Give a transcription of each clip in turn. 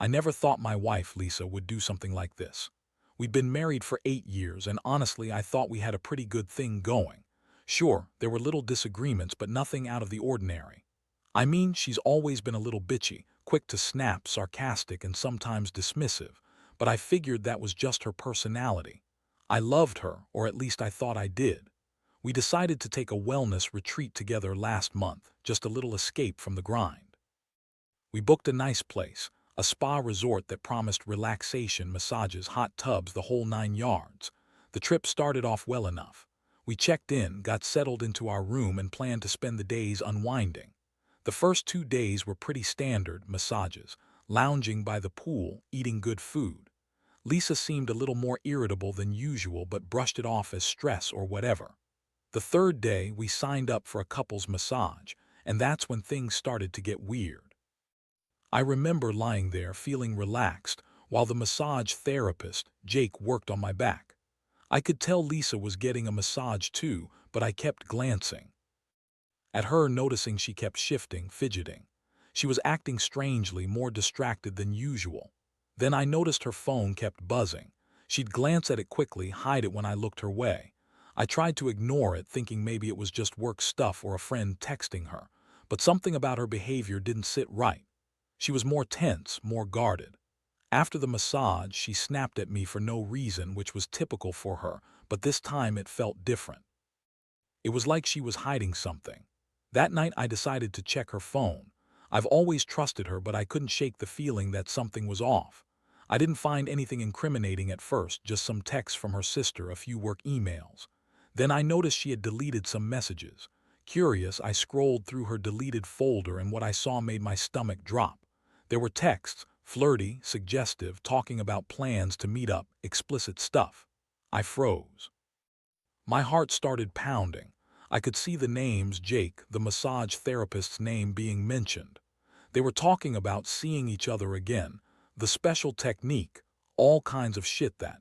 I never thought my wife, Lisa, would do something like this. We'd been married for 8 years, and honestly, I thought we had a pretty good thing going. Sure, there were little disagreements, but nothing out of the ordinary. I mean, she's always been a little bitchy, quick to snap, sarcastic, and sometimes dismissive, but I figured that was just her personality. I loved her, or at least I thought I did. We decided to take a wellness retreat together last month, just a little escape from the grind. We booked a nice place, a spa resort that promised relaxation, massages, hot tubs, the whole 9 yards. The trip started off well enough. We checked in, got settled into our room, and planned to spend the days unwinding. The first 2 days were pretty standard: massages, lounging by the pool, eating good food. Lisa seemed a little more irritable than usual, but brushed it off as stress or whatever. The third day, we signed up for a couples massage, and that's when things started to get weird. I remember lying there feeling relaxed while the massage therapist, Jake, worked on my back. I could tell Lisa was getting a massage too, but I kept glancing at her, noticing she kept shifting, fidgeting. She was acting strangely, more distracted than usual. Then I noticed her phone kept buzzing. She'd glance at it quickly, hide it when I looked her way. I tried to ignore it, thinking maybe it was just work stuff or a friend texting her, but something about her behavior didn't sit right. She was more tense, more guarded. After the massage, she snapped at me for no reason, which was typical for her, but this time it felt different. It was like she was hiding something. That night I decided to check her phone. I've always trusted her, but I couldn't shake the feeling that something was off. I didn't find anything incriminating at first, just some texts from her sister, a few work emails. Then I noticed she had deleted some messages. Curious, I scrolled through her deleted folder, and what I saw made my stomach drop. There were texts, flirty, suggestive, talking about plans to meet up, explicit stuff. I froze. My heart started pounding. I could see the names: Jake, the massage therapist's name, being mentioned. They were talking about seeing each other again, the special technique, all kinds of shit that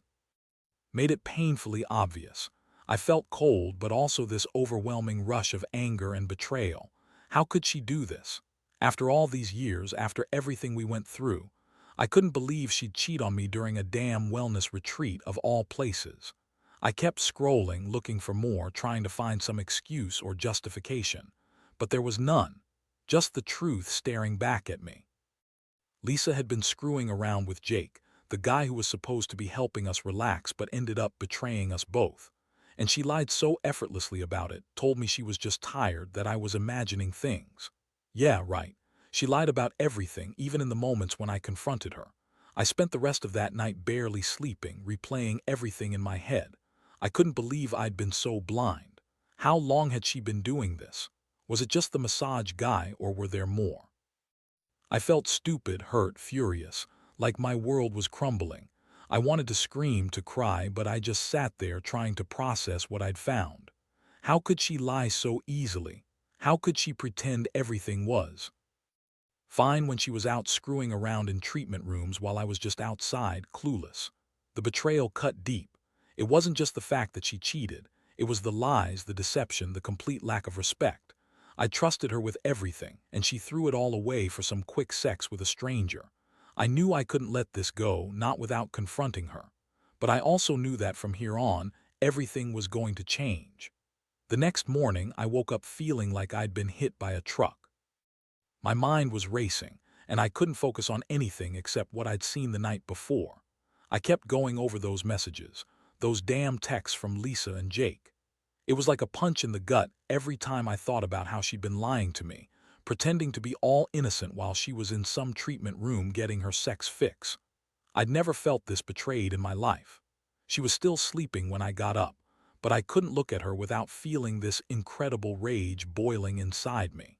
made it painfully obvious. I felt cold, but also this overwhelming rush of anger and betrayal. How could she do this? After all these years, after everything we went through, I couldn't believe she'd cheat on me during a damn wellness retreat of all places. I kept scrolling, looking for more, trying to find some excuse or justification. But there was none. Just the truth staring back at me. Lisa had been screwing around with Jake, the guy who was supposed to be helping us relax but ended up betraying us both. And she lied so effortlessly about it, told me she was just tired, that I was imagining things. Yeah, right. She lied about everything, even in the moments when I confronted her. I spent the rest of that night barely sleeping, replaying everything in my head. I couldn't believe I'd been so blind. How long had she been doing this? Was it just the massage guy, or were there more? I felt stupid, hurt, furious, like my world was crumbling. I wanted to scream, to cry, but I just sat there trying to process what I'd found. How could she lie so easily? How could she pretend everything was fine when she was out screwing around in treatment rooms while I was just outside, clueless? The betrayal cut deep. It wasn't just the fact that she cheated. It was the lies, the deception, the complete lack of respect. I trusted her with everything, and she threw it all away for some quick sex with a stranger. I knew I couldn't let this go, not without confronting her. But I also knew that from here on, everything was going to change. The next morning, I woke up feeling like I'd been hit by a truck. My mind was racing, and I couldn't focus on anything except what I'd seen the night before. I kept going over those messages, those damn texts from Lisa and Jake. It was like a punch in the gut every time I thought about how she'd been lying to me, pretending to be all innocent while she was in some treatment room getting her sex fix. I'd never felt this betrayed in my life. She was still sleeping when I got up, but I couldn't look at her without feeling this incredible rage boiling inside me.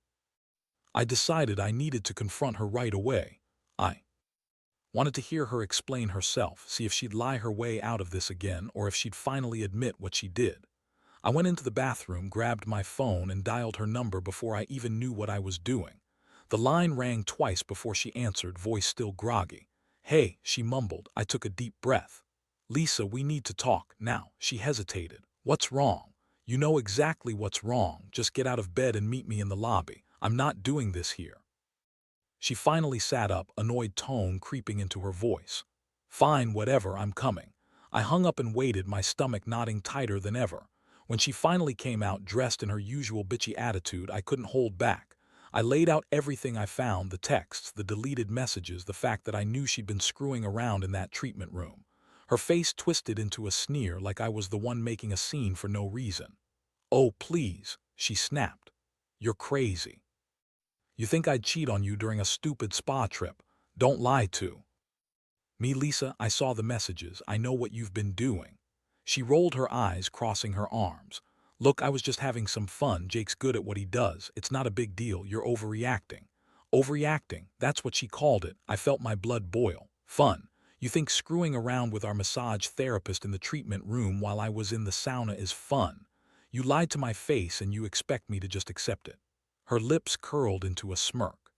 I decided I needed to confront her right away. I wanted to hear her explain herself, see if she'd lie her way out of this again, or if she'd finally admit what she did. I went into the bathroom, grabbed my phone, and dialed her number before I even knew what I was doing. The line rang twice before she answered, voice still groggy. "Hey," she mumbled. I took a deep breath. "Lisa, we need to talk now." She hesitated. "What's wrong?" "You know exactly what's wrong. Just get out of bed and meet me in the lobby. I'm not doing this here." She finally sat up, annoyed tone creeping into her voice. Fine, whatever, I'm coming. I hung up and waited, my stomach knotting tighter than ever. When she finally came out, dressed in her usual bitchy attitude, I couldn't hold back. I laid out everything I found, the texts, the deleted messages, the fact that I knew she'd been screwing around in that treatment room. Her face twisted into a sneer like I was the one making a scene for no reason. Oh, please, she snapped. You're crazy. You think I'd cheat on you during a stupid spa trip? Don't lie to me, Lisa. I saw the messages. I know what you've been doing. She rolled her eyes, crossing her arms. Look, I was just having some fun. Jake's good at what he does. It's not a big deal. You're overreacting. Overreacting, that's what she called it. I felt my blood boil. Fun. You think screwing around with our massage therapist in the treatment room while I was in the sauna is fun? You lied to my face and you expect me to just accept it. Her lips curled into a smirk.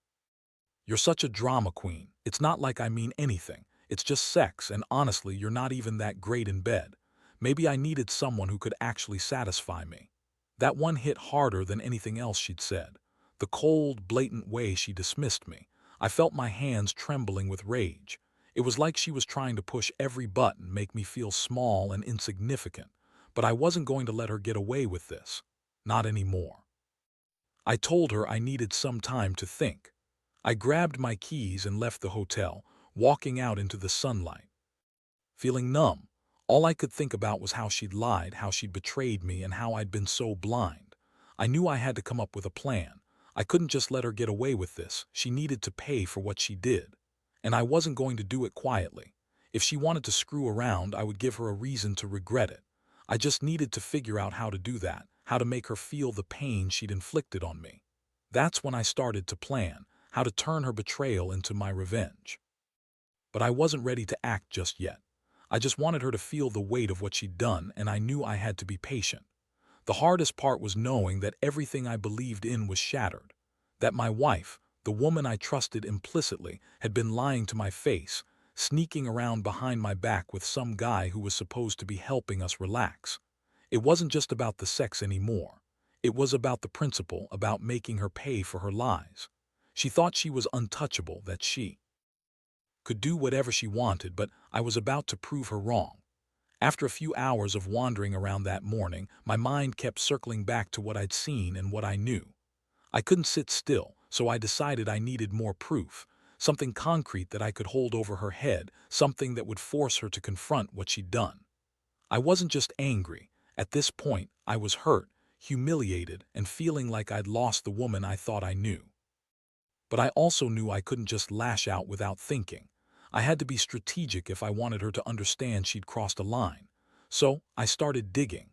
You're such a drama queen. It's not like I mean anything. It's just sex, and honestly, you're not even that great in bed. Maybe I needed someone who could actually satisfy me. That one hit harder than anything else she'd said. The cold, blatant way she dismissed me. I felt my hands trembling with rage. It was like she was trying to push every button, make me feel small and insignificant. But I wasn't going to let her get away with this. Not anymore. I told her I needed some time to think. I grabbed my keys and left the hotel, walking out into the sunlight. Feeling numb, all I could think about was how she'd lied, how she'd betrayed me, and how I'd been so blind. I knew I had to come up with a plan. I couldn't just let her get away with this. She needed to pay for what she did. And I wasn't going to do it quietly. If she wanted to screw around, I would give her a reason to regret it. I just needed to figure out how to do that, how to make her feel the pain she'd inflicted on me. That's when I started to plan how to turn her betrayal into my revenge. But I wasn't ready to act just yet. I just wanted her to feel the weight of what she'd done, and I knew I had to be patient. The hardest part was knowing that everything I believed in was shattered. That my wife, the woman I trusted implicitly, had been lying to my face, sneaking around behind my back with some guy who was supposed to be helping us relax. It wasn't just about the sex anymore. It was about the principle, about making her pay for her lies. She thought she was untouchable, that she could do whatever she wanted, but I was about to prove her wrong. After a few hours of wandering around that morning, my mind kept circling back to what I'd seen and what I knew. I couldn't sit still, so I decided I needed more proof, something concrete that I could hold over her head, something that would force her to confront what she'd done. I wasn't just angry. At this point, I was hurt, humiliated, and feeling like I'd lost the woman I thought I knew. But I also knew I couldn't just lash out without thinking. I had to be strategic if I wanted her to understand she'd crossed a line. So I started digging.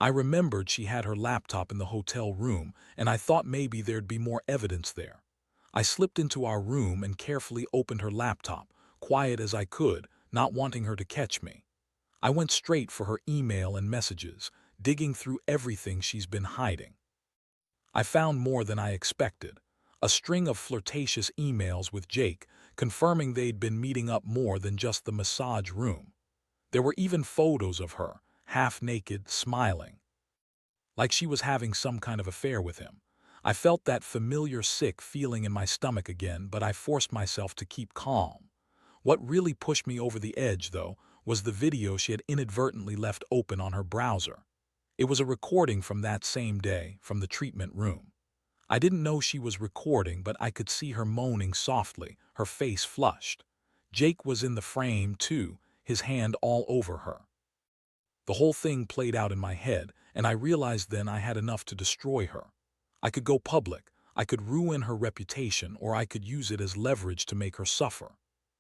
I remembered she had her laptop in the hotel room, and I thought maybe there'd be more evidence there. I slipped into our room and carefully opened her laptop, quiet as I could, not wanting her to catch me. I went straight for her email and messages, digging through everything she's been hiding. I found more than I expected. A string of flirtatious emails with Jake, confirming they'd been meeting up more than just the massage room. There were even photos of her, half-naked, smiling, like she was having some kind of affair with him. I felt that familiar sick feeling in my stomach again, but I forced myself to keep calm. What really pushed me over the edge, though, was the video she had inadvertently left open on her browser. It was a recording from that same day, from the treatment room. I didn't know she was recording, but I could see her moaning softly, her face flushed. Jake was in the frame, too, his hand all over her. The whole thing played out in my head, and I realized then I had enough to destroy her. I could go public, I could ruin her reputation, or I could use it as leverage to make her suffer.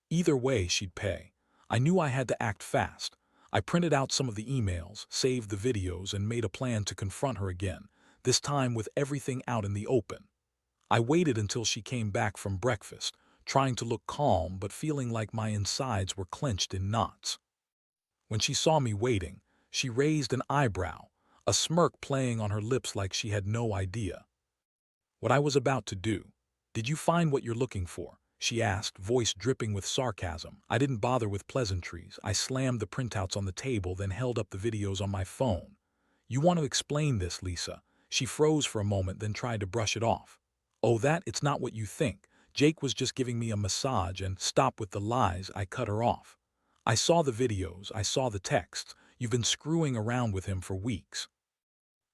Either way, she'd pay. I knew I had to act fast. I printed out some of the emails, saved the videos, and made a plan to confront her again, this time with everything out in the open. I waited until she came back from breakfast, trying to look calm but feeling like my insides were clenched in knots. When she saw me waiting, she raised an eyebrow, a smirk playing on her lips like she had no idea what I was about to do. "Did you find what you're looking for?" she asked, voice dripping with sarcasm. I didn't bother with pleasantries. I slammed the printouts on the table, then held up the videos on my phone. "You want to explain this, Lisa?" She froze for a moment, then tried to brush it off. "Oh, it's not what you think. Jake was just giving me a massage and stop with the lies. I cut her off. I saw the videos, I saw the texts. You've been screwing around with him for weeks.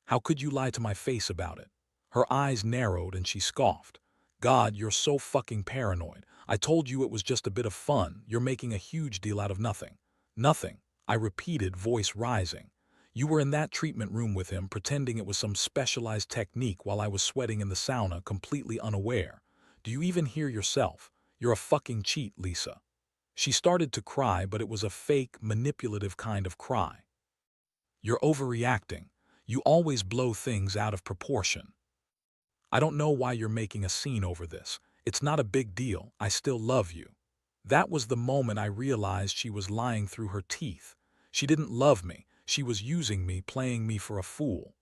How could you lie to my face about it? Her eyes narrowed and she scoffed. God, you're so fucking paranoid. I told you it was just a bit of fun. You're making a huge deal out of nothing. Nothing, I repeated, voice rising. You were in that treatment room with him, pretending it was some specialized technique while I was sweating in the sauna, completely unaware. Do you even hear yourself? You're a fucking cheat, Lisa. She started to cry, but it was a fake, manipulative kind of cry. You're overreacting. You always blow things out of proportion. I don't know why you're making a scene over this. It's not a big deal. I still love you. That was the moment I realized she was lying through her teeth. She didn't love me. She was using me, playing me for a fool.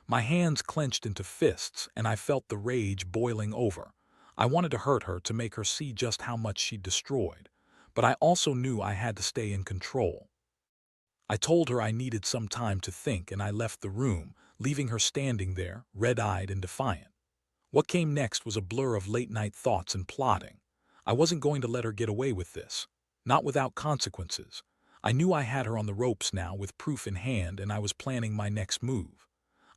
My hands clenched into fists, and I felt the rage boiling over. I wanted to hurt her, to make her see just how much she'd destroyed. But I also knew I had to stay in control. I told her I needed some time to think, and I left the room, leaving her standing there, red-eyed and defiant. What came next was a blur of late-night thoughts and plotting. I wasn't going to let her get away with this. Not without consequences. I knew I had her on the ropes now, with proof in hand, and I was planning my next move.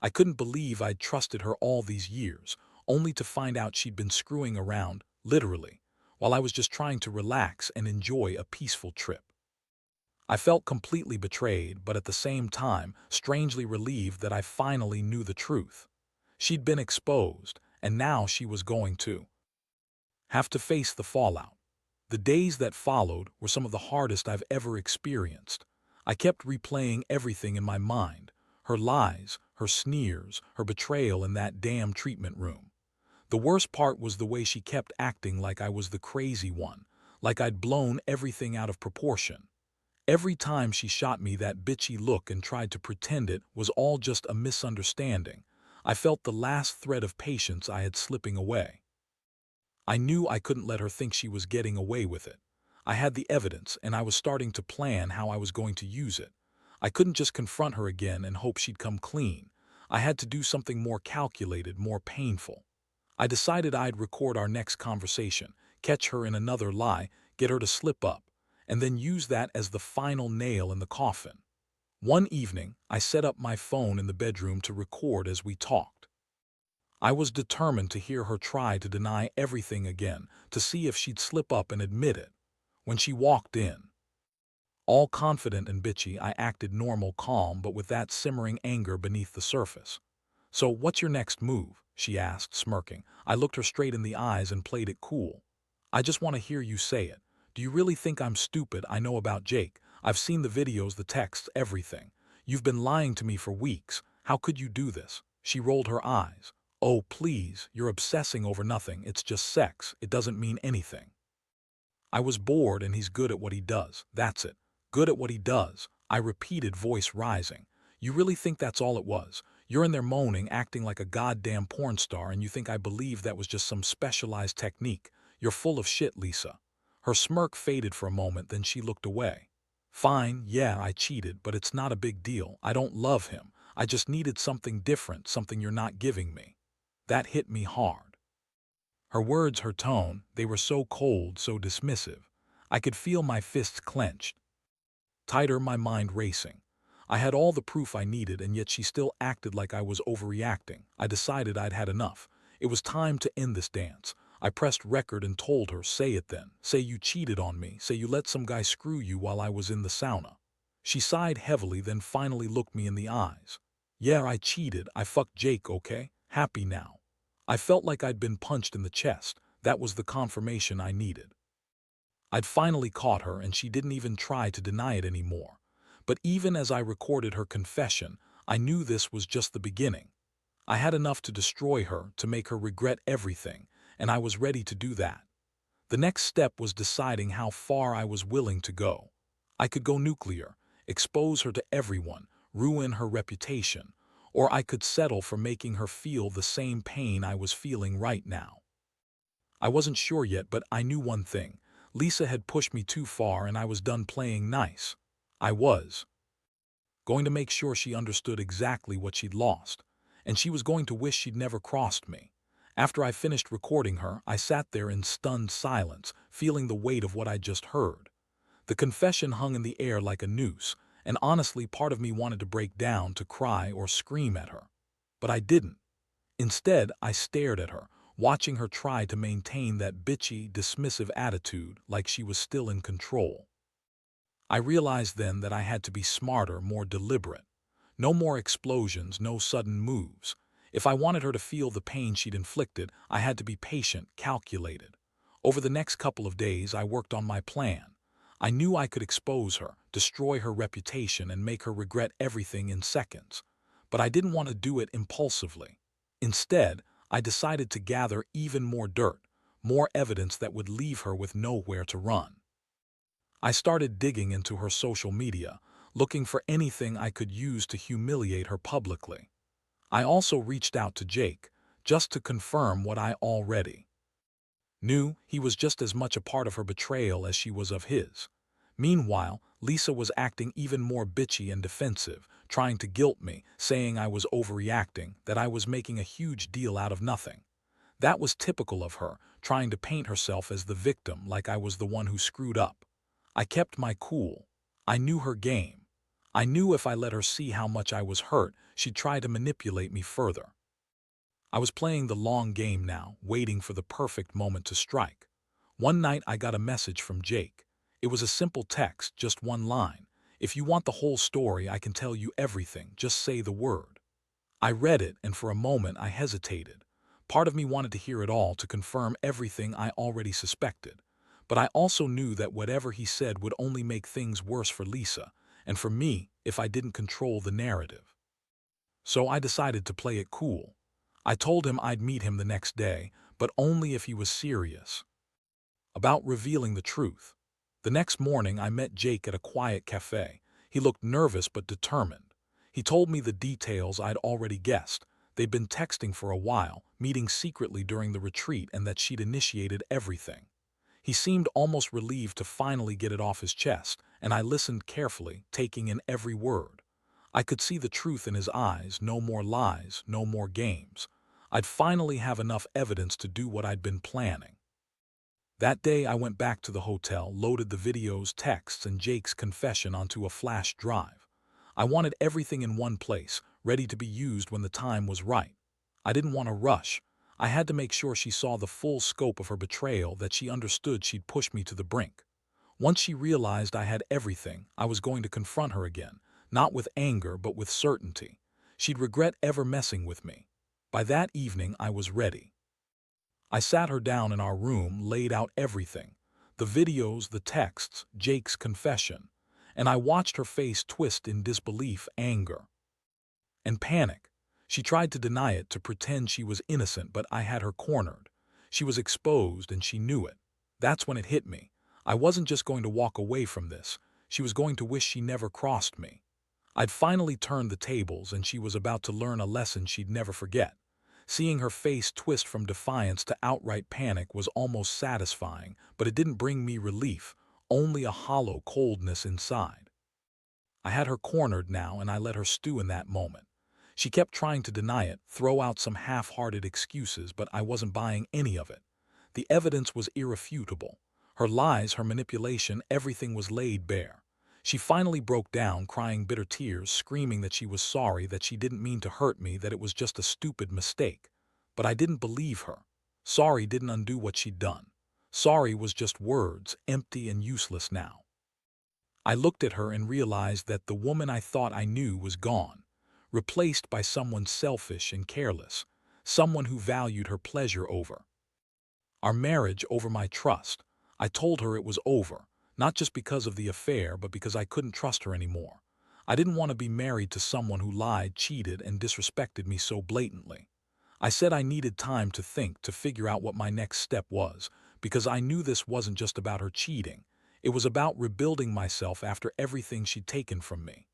I couldn't believe I'd trusted her all these years, only to find out she'd been screwing around, literally, while I was just trying to relax and enjoy a peaceful trip. I felt completely betrayed, but at the same time, strangely relieved that I finally knew the truth. She'd been exposed, and now she was going to have to face the fallout. The days that followed were some of the hardest I've ever experienced. I kept replaying everything in my mind: her lies, her sneers, her betrayal in that damn treatment room. The worst part was the way she kept acting like I was the crazy one, like I'd blown everything out of proportion. Every time she shot me that bitchy look and tried to pretend it was all just a misunderstanding, I felt the last thread of patience I had slipping away. I knew I couldn't let her think she was getting away with it. I had the evidence, and I was starting to plan how I was going to use it. I couldn't just confront her again and hope she'd come clean. I had to do something more calculated, more painful. I decided I'd record our next conversation, catch her in another lie, get her to slip up, and then use that as the final nail in the coffin. One evening, I set up my phone in the bedroom to record as we talked. I was determined to hear her try to deny everything again, to see if she'd slip up and admit it. When she walked in, all confident and bitchy, I acted normal, calm, but with that simmering anger beneath the surface. "So what's your next move?" she asked, smirking. I looked her straight in the eyes and played it cool. "I just want to hear you say it. Do you really think I'm stupid? I know about Jake. I've seen the videos, the texts, everything. You've been lying to me for weeks. How could you do this?" She rolled her eyes. "Oh, please, you're obsessing over nothing. It's just sex. It doesn't mean anything." I was bored, and he's good at what he does. That's it. Good at what he does, I repeated, voice rising. "You really think that's all it was? You're in there moaning, acting like a goddamn porn star, and you think I believe that was just some specialized technique? You're full of shit, Lisa." Her smirk faded for a moment, then she looked away. "Fine, yeah, I cheated, but it's not a big deal. I don't love him. I just needed something different, something you're not giving me." That hit me hard. Her words, her tone, they were so cold, so dismissive. I could feel my fists clenched tighter, my mind racing. I had all the proof I needed, and yet she still acted like I was overreacting. I decided I'd had enough. It was time to end this dance. I pressed record and told her, "Say it then. Say you cheated on me. Say you let some guy screw you while I was in the sauna." She sighed heavily, then finally looked me in the eyes. "Yeah, I cheated. I fucked Jake, okay? Happy now." I felt like I'd been punched in the chest. That was the confirmation I needed. I'd finally caught her, and she didn't even try to deny it anymore. But even as I recorded her confession, I knew this was just the beginning. I had enough to destroy her, to make her regret everything, and I was ready to do that. The next step was deciding how far I was willing to go. I could go nuclear, expose her to everyone, ruin her reputation, or I could settle for making her feel the same pain I was feeling right now. I wasn't sure yet, but I knew one thing. Lisa had pushed me too far, and I was done playing nice. I was going to make sure she understood exactly what she'd lost, and she was going to wish she'd never crossed me. After I finished recording her, I sat there in stunned silence, feeling the weight of what I'd just heard. The confession hung in the air like a noose, and honestly part of me wanted to break down, to cry or scream at her. But I didn't. Instead, I stared at her, watching her try to maintain that bitchy, dismissive attitude like she was still in control. I realized then that I had to be smarter, more deliberate. No more explosions, no sudden moves. If I wanted her to feel the pain she'd inflicted, I had to be patient, calculated. Over the next couple of days, I worked on my plan. I knew I could expose her, destroy her reputation, and make her regret everything in seconds. But I didn't want to do it impulsively. Instead, I decided to gather even more dirt, more evidence that would leave her with nowhere to run. I started digging into her social media, looking for anything I could use to humiliate her publicly. I also reached out to Jake, just to confirm what I already knew. He was just as much a part of her betrayal as she was of his. Meanwhile, Lisa was acting even more bitchy and defensive, trying to guilt me, saying I was overreacting, that I was making a huge deal out of nothing. That was typical of her, trying to paint herself as the victim, like I was the one who screwed up. I kept my cool. I knew her game. I knew if I let her see how much I was hurt, she'd try to manipulate me further. I was playing the long game now, waiting for the perfect moment to strike. One night I got a message from Jake. It was a simple text, just one line. "If you want the whole story, I can tell you everything, just say the word." I read it, and for a moment I hesitated. Part of me wanted to hear it all, to confirm everything I already suspected. But I also knew that whatever he said would only make things worse for Lisa, and for me, if I didn't control the narrative. So I decided to play it cool. I told him I'd meet him the next day, but only if he was serious about revealing the truth. The next morning I met Jake at a quiet cafe. He looked nervous but determined. He told me the details I'd already guessed. They'd been texting for a while, meeting secretly during the retreat, and that she'd initiated everything. He seemed almost relieved to finally get it off his chest, and I listened carefully, taking in every word. I could see the truth in his eyes, no more lies, no more games. I'd finally have enough evidence to do what I'd been planning. That day I went back to the hotel, loaded the videos, texts, and Jake's confession onto a flash drive. I wanted everything in one place, ready to be used when the time was right. I didn't want to rush. I had to make sure she saw the full scope of her betrayal, that she understood she'd pushed me to the brink. Once she realized I had everything, I was going to confront her again, not with anger but with certainty. She'd regret ever messing with me. By that evening I was ready. I sat her down in our room, laid out everything, the videos, the texts, Jake's confession, and I watched her face twist in disbelief, anger, and panic. She tried to deny it, to pretend she was innocent, but I had her cornered. She was exposed, and she knew it. That's when it hit me. I wasn't just going to walk away from this. She was going to wish she never crossed me. I'd finally turned the tables, and she was about to learn a lesson she'd never forget. Seeing her face twist from defiance to outright panic was almost satisfying, but it didn't bring me relief, only a hollow coldness inside. I had her cornered now, and I let her stew in that moment. She kept trying to deny it, throw out some half-hearted excuses, but I wasn't buying any of it. The evidence was irrefutable. Her lies, her manipulation, everything was laid bare. She finally broke down, crying bitter tears, screaming that she was sorry, that she didn't mean to hurt me, that it was just a stupid mistake. But I didn't believe her. Sorry didn't undo what she'd done. Sorry was just words, empty and useless now. I looked at her and realized that the woman I thought I knew was gone, replaced by someone selfish and careless, someone who valued her pleasure over our marriage, over my trust. I told her it was over, not just because of the affair, but because I couldn't trust her anymore. I didn't want to be married to someone who lied, cheated, and disrespected me so blatantly. I said I needed time to think, to figure out what my next step was, because I knew this wasn't just about her cheating. It was about rebuilding myself after everything she'd taken from me.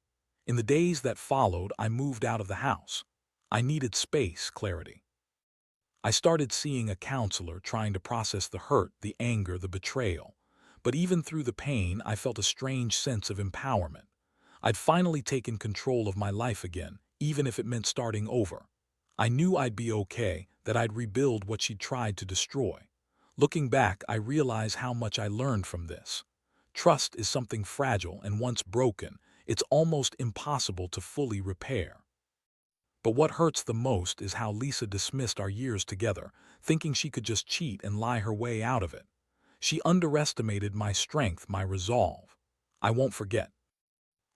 In the days that followed, I moved out of the house. I needed space, clarity. I started seeing a counselor, trying to process the hurt, the anger, the betrayal. But even through the pain, I felt a strange sense of empowerment. I'd finally taken control of my life again, even if it meant starting over. I knew I'd be okay, that I'd rebuild what she'd tried to destroy. Looking back, I realize how much I learned from this. Trust is something fragile, and once broken, it's almost impossible to fully repair. But what hurts the most is how Lisa dismissed our years together, thinking she could just cheat and lie her way out of it. She underestimated my strength, my resolve. I won't forget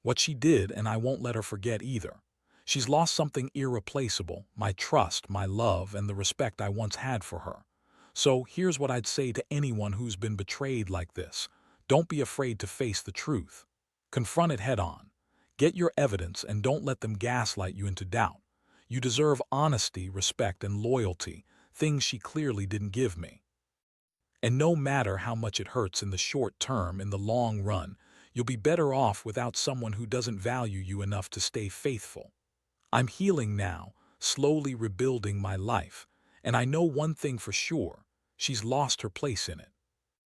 what she did, and I won't let her forget either. She's lost something irreplaceable: my trust, my love, and the respect I once had for her. So here's what I'd say to anyone who's been betrayed like this. Don't be afraid to face the truth. Confront it head on. Get your evidence and don't let them gaslight you into doubt. You deserve honesty, respect, and loyalty, things she clearly didn't give me. And no matter how much it hurts in the short term, in the long run, you'll be better off without someone who doesn't value you enough to stay faithful. I'm healing now, slowly rebuilding my life, and I know one thing for sure: she's lost her place in it.